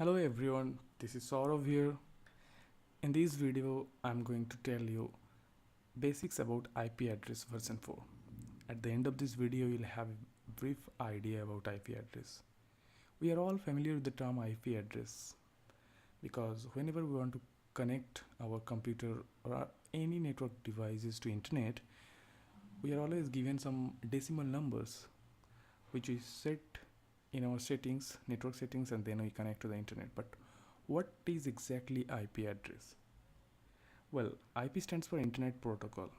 Hello everyone, this is Saurav here. In this video, I'm going to tell you basics about IP address version 4. At the end of this video, you'll have a brief idea about IP address. We are all familiar with the term IP address because whenever we want to connect our computer or any network devices to internet, we are always given some decimal numbers which is set in our settings, network settings, and then we connect to the internet. But what is exactly IP address? Well, IP stands for Internet Protocol.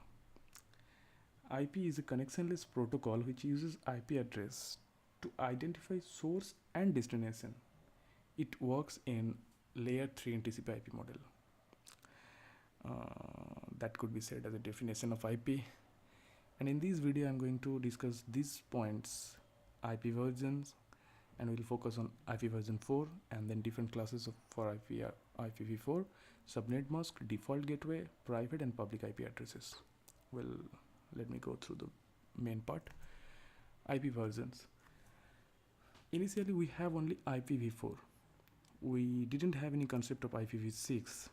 IP is a connectionless protocol which uses IP address to identify source and destination. It works in layer 3 in TCP/IP model. That could be said as a definition of IP. And in this video, I'm going to discuss these points: IP versions, and we'll focus on IP version 4 and then different classes for IPv4, Subnet Mask Default Gateway, private and public IP addresses. Well, let me go through the main part. IP versions. Initially, we have only IPv4. We didn't have any concept of IPv6,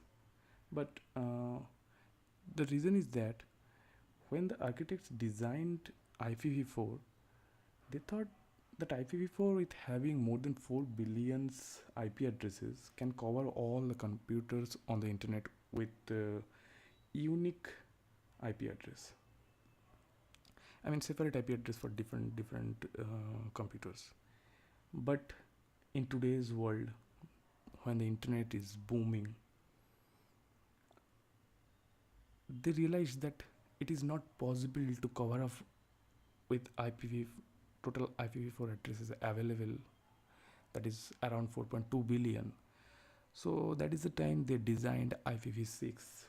but the reason is that when the architects designed IPv4, they thought that IPv4 with having more than 4 billion IP addresses can cover all the computers on the internet with unique IP address. I mean separate IP address for different computers. But in today's world, when the internet is booming, they realized that it is not possible to cover up with total IPv4 addresses available, that is around 4.2 billion. So that is the time they designed IPv6.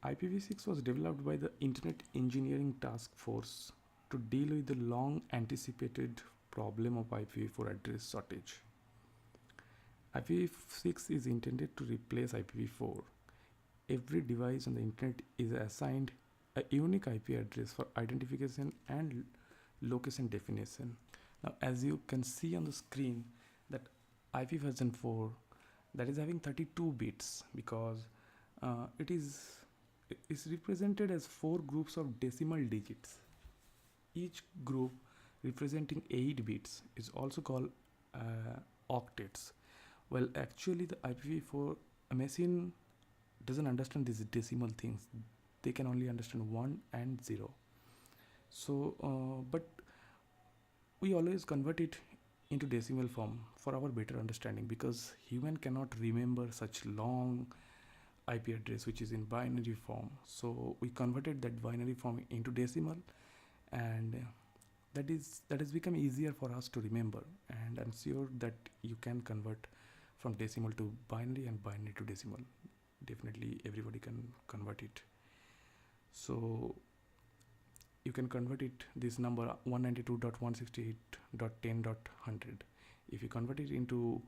IPv6 was developed by the Internet Engineering Task Force to deal with the long anticipated problem of IPv4 address shortage. IPv6 is intended to replace IPv4. Every device on the internet is assigned a unique IP address for identification and location definition. Now, as you can see on the screen, that IP version 4 that is having 32 bits because it is represented as 4 groups of decimal digits. Each group representing 8 bits is also called octets. Well, actually, the IPv4 machine doesn't understand these decimal things. They can only understand 1 and 0. So but we always convert it into decimal form for our better understanding, because human cannot remember such long IP address which is in binary form. So we converted that binary form into decimal, and that has become easier for us to remember. And I'm sure that you can convert from decimal to binary and binary to decimal. Definitely everybody can convert it. So you can convert it, this number 192.168.10.100. If you convert it into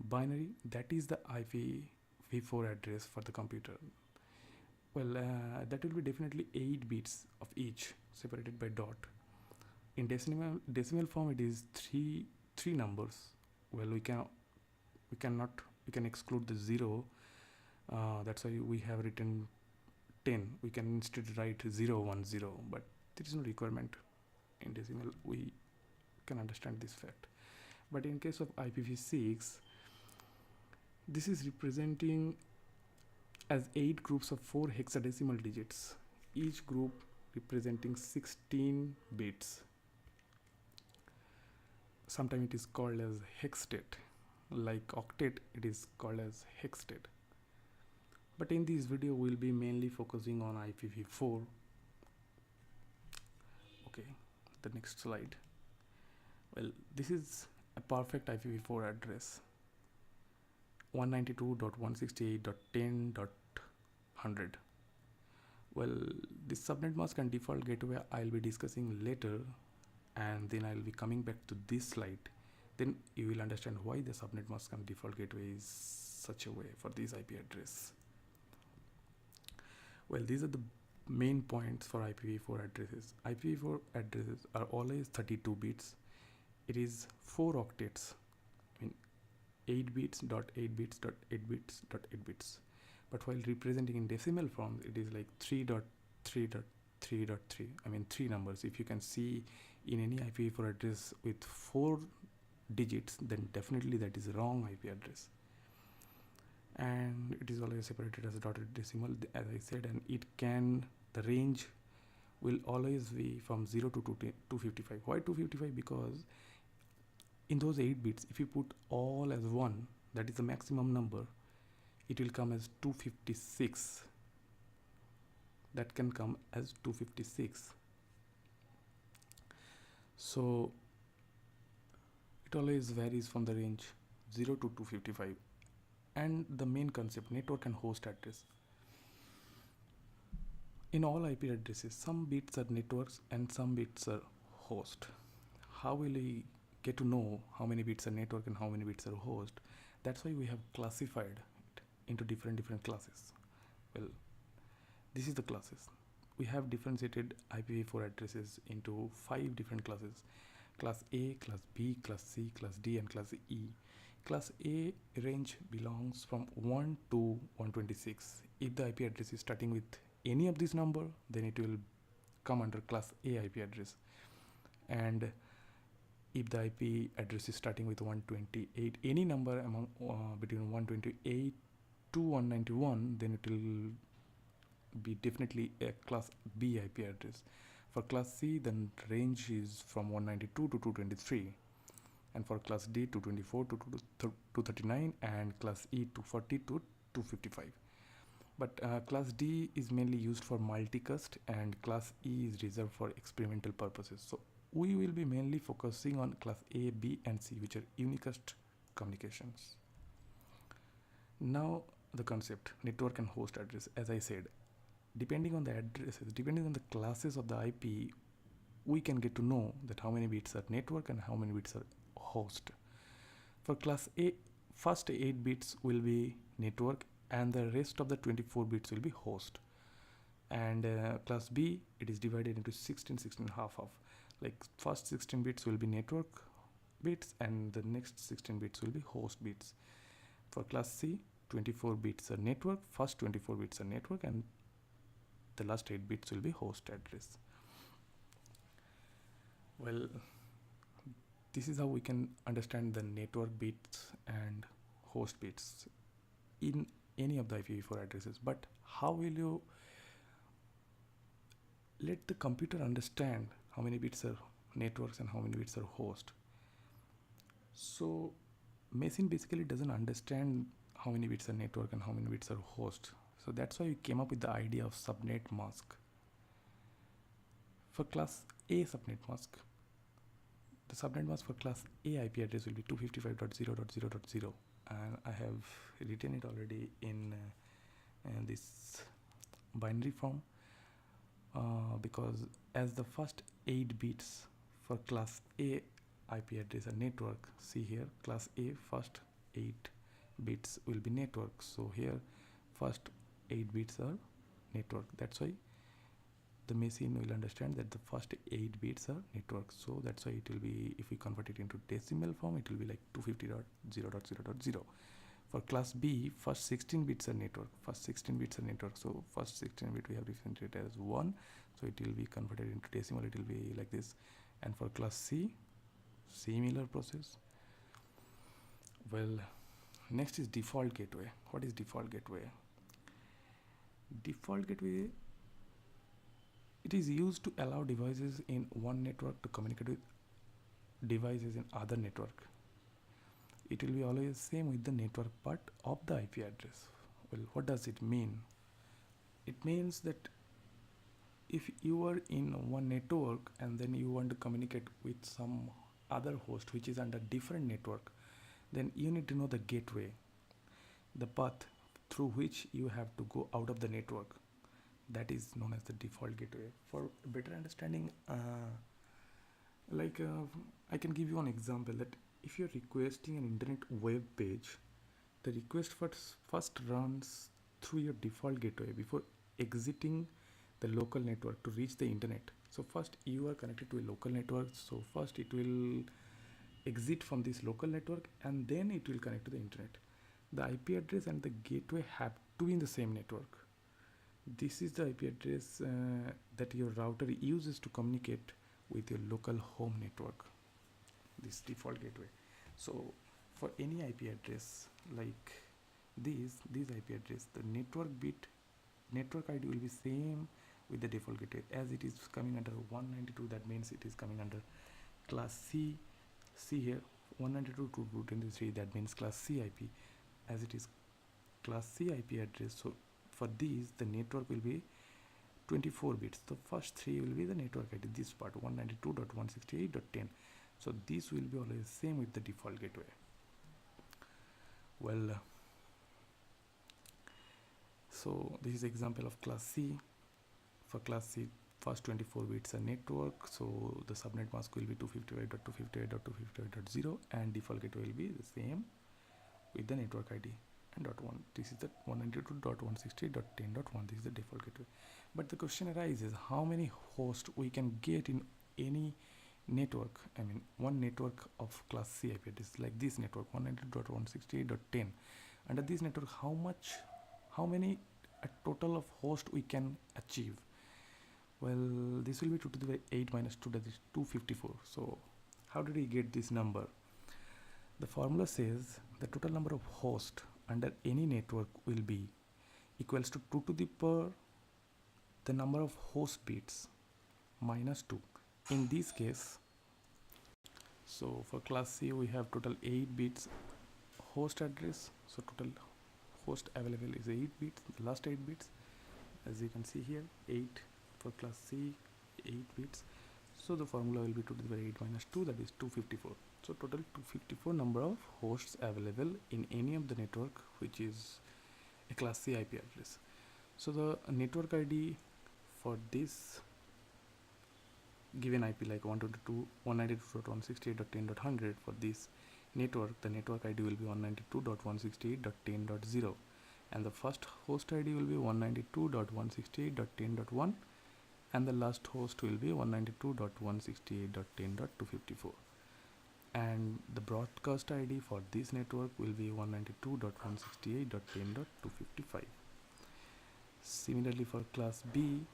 binary, that is the IPv4 address for the computer. Well, that will be definitely 8 bits of each separated by dot. In decimal form, it is three numbers. Well, we can exclude the 0. That's why we have written 10. We can instead write 010, but there is no requirement in decimal. We can understand this fact. But in case of IPv6, this is representing as 8 groups of 4 hexadecimal digits, each group representing 16 bits. Sometimes it is called as hexstate. Like octet, it is called as hexstate. But in this video, we'll be mainly focusing on IPv4. Okay, the next slide. Well, this is a perfect IPv4 address: 192.168.10.100. Well, this subnet mask and default gateway I'll be discussing later, and then I'll be coming back to this slide. Then you will understand why the subnet mask and default gateway is such a way for this IP address. Well, these are the main points for IPv4 addresses. IPv4 addresses are always 32 bits. It is 4 octets. I mean 8 bits dot 8 bits dot 8 bits dot 8 bits. But while representing in decimal form, it is like 3.3.3.3. I mean 3 numbers. If you can see in any IPv4 address with 4 digits, then definitely that is wrong IP address. And it is always separated as a dotted decimal, as I said, and the range will always be from 0 to 255. Why 255? Because in those 8 bits, if you put all as 1, that is the maximum number, it will come as 256. That can come as 256. So it always varies from the range 0 to 255. And the main concept, network and host address. In all IP addresses, some bits are networks and some bits are host. How will we get to know how many bits are network and how many bits are host? That's why we have classified it into different classes. Well, this is the classes. We have differentiated IPv4 addresses into 5 different classes. Class A, Class B, Class C, Class D, and Class E. Class A range belongs from 1 to 126. If the IP address is starting with any of this number, then it will come under Class A IP address. And if the IP address is starting with 128, any number among between 128 to 191, then it will be definitely a Class B IP address. For Class C, then range is from 192 to 223. And for Class D, 224 to 239, and Class E, 240 to 255. But Class D is mainly used for multicast, and Class E is reserved for experimental purposes. So we will be mainly focusing on Class A, B, and C, which are unicast communications. Now the concept, network and host address. As I said, depending on the addresses, depending on the classes of the IP, we can get to know that how many bits are network and how many bits are host. For Class A, first 8 bits will be network and the rest of the 24 bits will be host. And Class B, it is divided into 16 half of, like first 16 bits will be network bits and the next 16 bits will be host bits. For Class C, 24 bits are network, first 24 bits are network, and the last 8 bits will be host address. Well, this is how we can understand the network bits and host bits in any of the IPv4 addresses. But how will you let the computer understand how many bits are networks and how many bits are host? So machine basically doesn't understand how many bits are network and how many bits are host. So that's why we came up with the idea of subnet mask. For Class A subnet mask, the subnet mask for Class A IP address will be 255.0.0.0, and I have written it already in this binary form because as the first 8 bits for Class A IP address are network, see here, Class A first 8 bits will be network, so here first 8 bits are network. That's why the machine will understand that the first 8 bits are network. So that's why it will be, if we convert it into decimal form, it will be like 250.0.0.0. For Class B, first 16 bits are network. First 16 bits are network. So first 16 bit we have represented as 1. So it will be converted into decimal. It will be like this. And for Class C, similar process. Well, next is default gateway. What is default gateway? Default gateway, it is used to allow devices in one network to communicate with devices in other network. It will be always same with the network part of the IP address. Well, what does it mean? It means that if you are in one network and then you want to communicate with some other host which is under different network, then you need to know the gateway, the path through which you have to go out of the network. That is known as the default gateway. For better understanding, I can give you an example that if you're requesting an internet web page, the request first runs through your default gateway before exiting the local network to reach the internet. So first you are connected to a local network, so first it will exit from this local network and then it will connect to the internet. The IP address and the gateway have to be in the same network. This is the IP address that your router uses to communicate with your local home network, this default gateway. So for any IP address like this IP address, the network ID will be same with the default gateway. As it is coming under 192, that means it is coming under class C. See here, 192.223, that means class C IP. As it is class C IP address, so for these the network will be 24 bits. The first three will be the network ID, this part 192.168.10. so this will be always same with the default gateway. Well, so this is example of class C. For class C, first 24 bits are network, so the subnet mask will be 258.258.258.0 and default gateway will be the same with the network ID and .1. This is the 192.168.10.1. This is the default gateway. But the question arises, how many hosts we can get in any network? I mean, one network of class C IP address, like this network 192.168.10. Under this network, how many a total of hosts we can achieve? Well, this will be 2 to the 8 minus 2, that is 254. So how did we get this number? The formula says the total number of hosts under any network will be equals to 2 to the power the number of host bits minus 2. In this case, so for class C we have total 8 bits host address, so total host available is 8 bits, the last 8 bits, as you can see here, 8 for class C, 8 bits. So the formula will be 2 to the power 8 minus 2, that is 254. So total 254 number of hosts available in any of the network which is a class C IP address. So the network ID for this given IP, like 192.168.10.100, for this network, the network ID will be 192.168.10.0 and the first host ID will be 192.168.10.1 and the last host will be 192.168.10.254, and the broadcast ID for this network will be 192.168.10.255. Similarly for class B,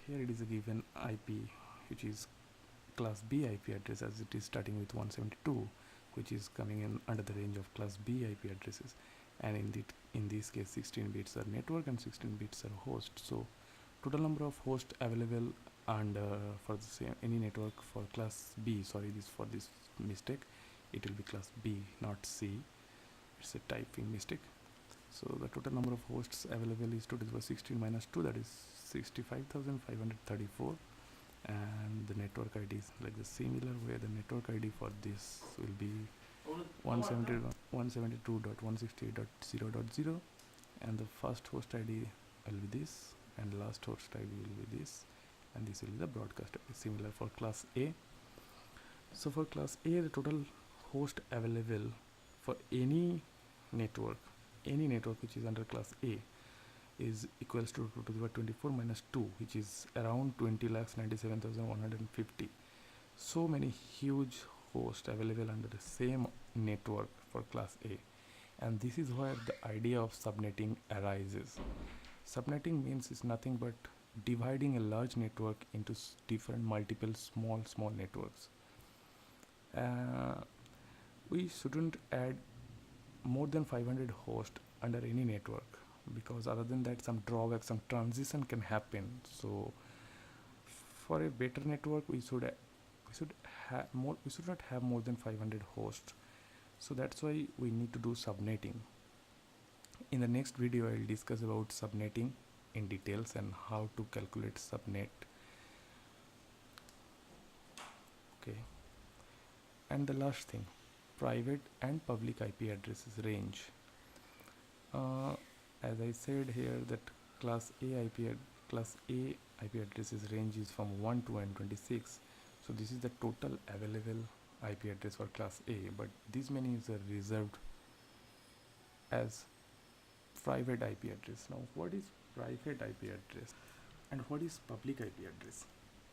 here it is a given IP which is class B IP address, as it is starting with 172, which is coming in under the range of class B IP addresses, and in this case 16 bits are network and 16 bits are host. So total number of hosts available and for the same any network for class B, sorry, for this mistake it will be class B, not C, it's a typing mistake. So the total number of hosts available is 2 to the power 16 minus 2, that is 65,534, and the network ID is like the similar way. The network ID for this will be 172.168.0.0, and the first host ID will be this and last host ID will be this, and this will be the broadcast ID. Similar for class A. So for class A, the total host available for any network which is under class A is equals to 2 to the power 24 minus 2, which is around 20,97,150. So many huge hosts available under the same network for class A, and this is where the idea of subnetting arises. Subnetting means is nothing but dividing a large network into different multiple small networks. We shouldn't add more than 500 hosts under any network, because other than that some drawbacks, some transition can happen. So for a better network we should not have more than 500 hosts. So that's why we need to do subnetting. In the next video I'll discuss about subnetting in details and how to calculate subnet. Okay, and the last thing, private and public IP addresses range. As I said here that class A IP addresses range is from 1 to n26. So this is the total available IP address for class A, but these many is reserved as private IP address. Now what is private IP address. And what is public IP address?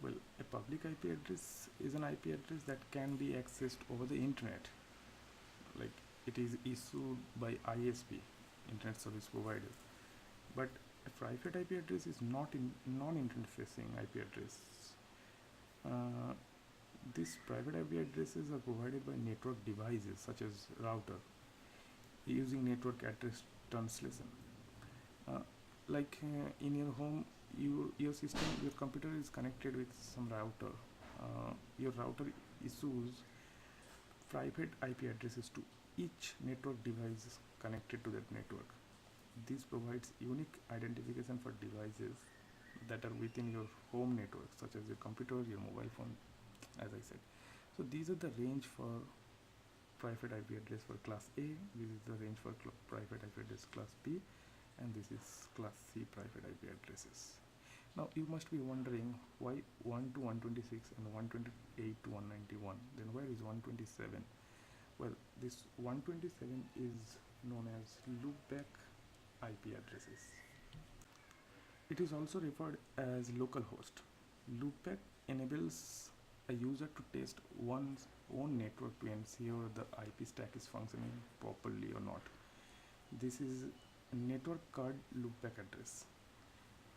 Well, a public IP address is an IP address that can be accessed over the internet. Like, it is issued by ISP, Internet Service Provider. But a private IP address is not in non-internet facing IP address. These private IP addresses are provided by network devices such as router using network address translation. In your home, your system, your computer is connected with some router. Your router issues private IP addresses to each network device connected to that network. This provides unique identification for devices that are within your home network, such as your computer, your mobile phone, as I said. So these are the range for private IP address for class A, this is the range for private IP address class B, and this is class C private IP addresses. Now you must be wondering why 1 to 126 and 128 to 191, then where is 127? Well, this 127 is known as loopback IP addresses. It is also referred as localhost. Loopback enables a user to test one's own network to ensure the IP stack is functioning properly or not. This is a network card loopback address.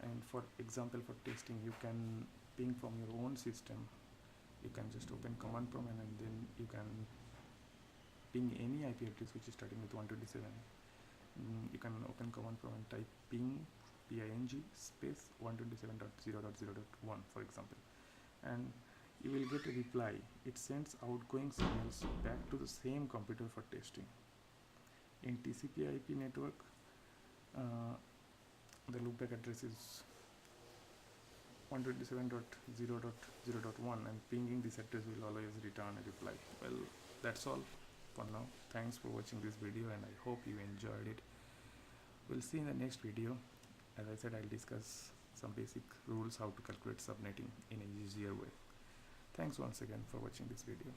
And for example, for testing, you can ping from your own system. You can just open command prompt and then you can ping any IP address which is starting with 127. You can open command prompt and type ping space 127.0.0.1 for example, and you will get a reply. It sends outgoing signals back to the same computer for testing. In TCP/IP network, the loopback address is 127.0.0.1 and pinging this address will always return a reply. Well, that's all for now. Thanks for watching this video and I hope you enjoyed it. We'll see in the next video. As I said, I'll discuss some basic rules how to calculate subnetting in an easier way. Thanks once again for watching this video.